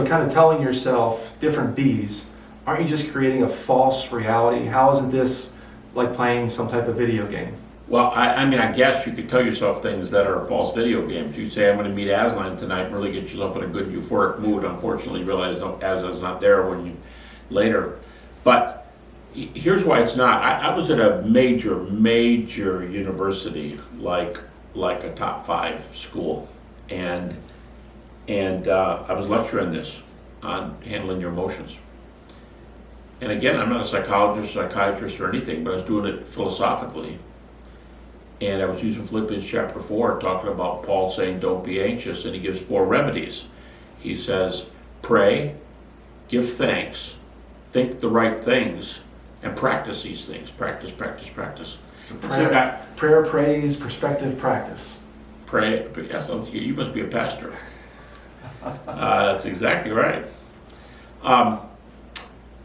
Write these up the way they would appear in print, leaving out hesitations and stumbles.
Kind of telling yourself different B's, aren't you just creating a false reality? How isn't this like playing some type of video game? Well, I mean, I guess you could tell yourself things that are false video games. You say, I'm going to meet Aslan tonight, and really get yourself in a good euphoric mood. Unfortunately, you realize Aslan's not there when you later. But here's why it's not. I was at a major university, like a top 5 school, and I was lecturing this on handling your emotions. And again, I'm not a psychologist, psychiatrist, or anything, but I was doing it philosophically. And I was using Philippians chapter 4, talking about Paul saying, don't be anxious, and he gives 4 remedies. He says, pray, give thanks, think the right things, and practice these things. Practice. So prayer, praise, perspective, practice. Pray, yes, you must be a pastor. That's exactly right.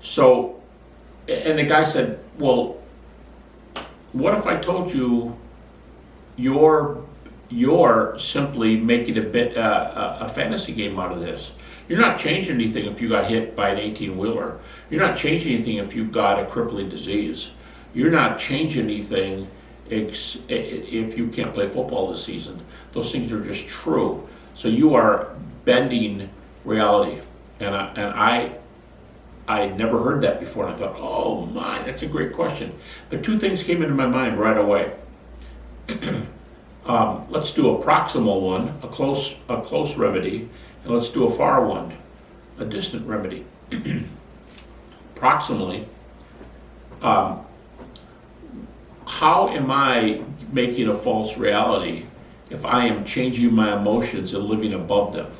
So, and the guy said, well, what if I told you you're simply making a fantasy game out of this? You're not changing anything if you got hit by an 18-wheeler. You're not changing anything if you got a crippling disease. You're not changing anything if you can't play football this season. Those things are just true. So you are bending reality. And I had never heard that before, and I thought, oh my, that's a great question. But 2 things came into my mind right away. Let's do a proximal one, a close remedy, and let's do a far one, a distant remedy. Proximally, how am I making a false reality if I am changing my emotions and living above them?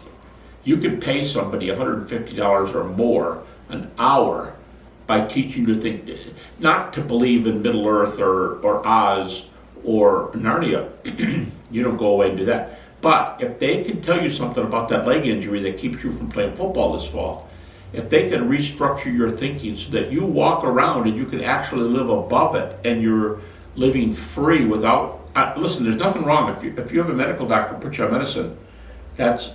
You can pay somebody $150 or more an hour by teaching you to think, not to believe in Middle Earth or Oz or Narnia. You don't go away and do that. But if they can tell you something about that leg injury that keeps you from playing football this fall, if they can restructure your thinking so that you walk around and you can actually live above it and you're living free without, listen, there's nothing wrong. If you have a medical doctor put you on medicine, that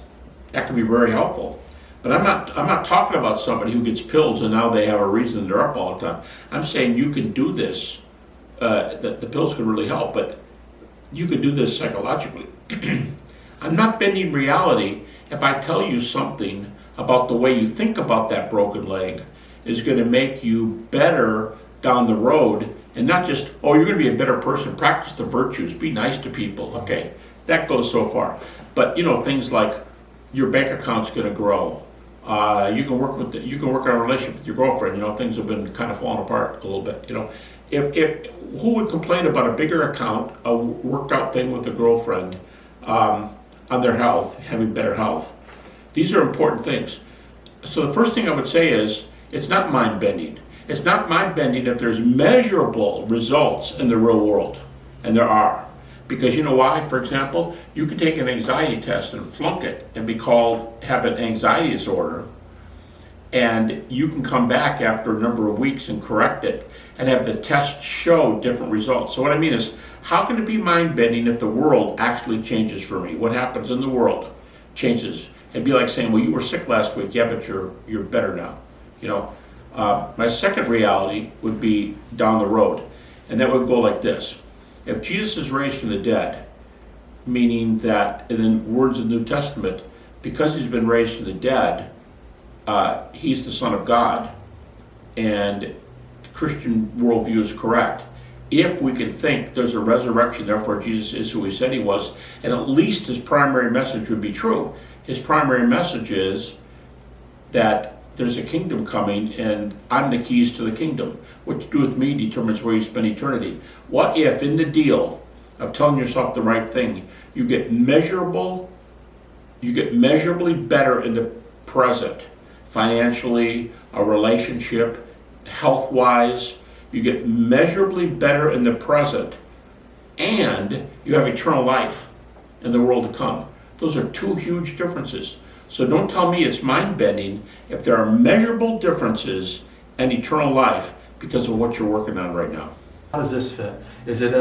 can be very helpful. But I'm not talking about somebody who gets pills and now they have a reason they're up all the time. I'm saying you can do this. The pills can really help, but you can do this psychologically. I'm not bending reality if I tell you something about the way you think about that broken leg is going to make you better down the road, and not just, oh, you're going to be a better person, practice the virtues, be nice to people. Okay, that goes so far. But things like your bank account's going to grow. You can work on a relationship with your girlfriend. Things have been kind of falling apart a little bit. If who would complain about a bigger account, a worked out thing with a girlfriend, on their health, having better health? These are important things. So the first thing I would say is, it's not mind bending. It's not mind bending if there's measurable results in the real world, and there are. Because you know why? For example, you could take an anxiety test and flunk it and have an anxiety disorder, and you can come back after a number of weeks and correct it and have the test show different results. So what I mean is, how can it be mind-bending if the world actually changes for me? What happens in the world changes. It'd be like saying, well, you were sick last week, yeah, but you're better now. My second reality would be down the road, and that would go like this. If Jesus is raised from the dead, meaning that in the words of the New Testament, because he's been raised from the dead, he's the Son of God, and the Christian worldview is correct. If we can think there's a resurrection, therefore Jesus is who he said he was, and at least his primary message would be true. His primary message is that there's a kingdom coming, and I'm the keys to the kingdom. What to do with me determines where you spend eternity. What if in the deal of telling yourself the right thing, you get measurably better in the present, financially, a relationship, health-wise, you get measurably better in the present, and you have eternal life in the world to come. Those are 2 huge differences. So don't tell me it's mind-bending if there are measurable differences and eternal life because of what you're working on right now. How does this fit? Is it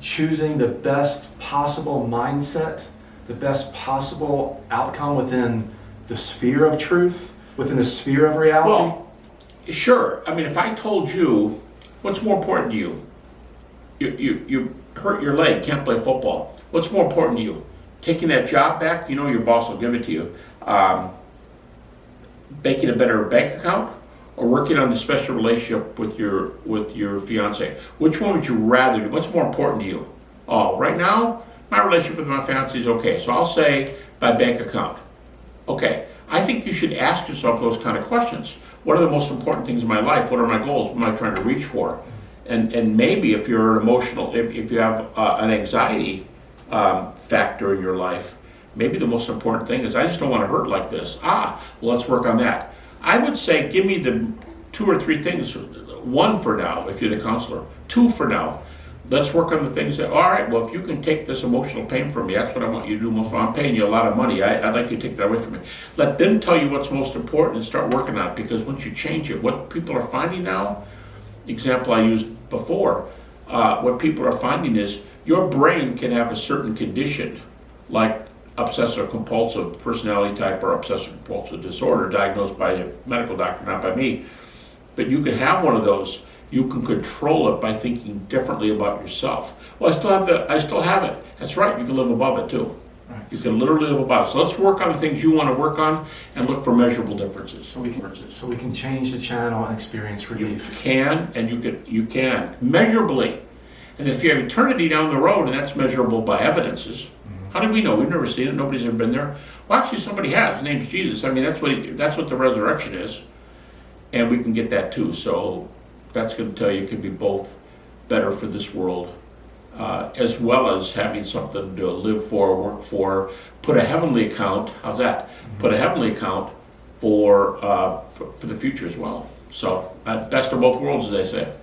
choosing the best possible mindset the best possible outcome within the sphere of truth, within the sphere of reality? Well, sure. I mean, if I told you, what's more important to you? You hurt your leg, can't play football. What's more important to you? Taking that job back, you know your boss will give it to you. Making a better bank account, or working on the special relationship with your fiance? Which one would you rather do? What's more important to you? Oh, right now, my relationship with my fiance is okay. So I'll say my bank account. Okay. I think you should ask yourself those kind of questions. What are the most important things in my life? What are my goals? What am I trying to reach for? And maybe if you're emotional, if you have an anxiety factor in your life, maybe the most important thing is I just don't want to hurt like this. Well, let's work on that. I would say give me the 2 or 3 things. 1 for now, if you're the counselor. 2 for now. Let's work on the things that, all right, well, if you can take this emotional pain from me, that's what I want you to do most of all. I'm paying you a lot of money. I'd like you to take that away from me. Let them tell you what's most important and start working on it, because once you change it, what people are finding now, example I used before, what people are finding is your brain can have a certain condition, like obsessive compulsive personality type or obsessive compulsive disorder, diagnosed by a medical doctor, not by me. But you can have one of those. You can control it by thinking differently about yourself. Well, I still have it. That's right. You can live above it too. Right. You can literally live above it. So let's work on the things you want to work on and look for measurable differences. So we can change the channel and experience relief. You can, and you can measurably. And if you have eternity down the road, and that's measurable by evidences, how do we know? We've never seen it. Nobody's ever been there. Well, actually, somebody has. His name's Jesus. I mean, that's what the resurrection is, and we can get that too. So that's going to tell you it can be both better for this world, as well as having something to live for, work for. Put a heavenly account. How's that? Put a heavenly account for the future as well. So best of both worlds, as they say.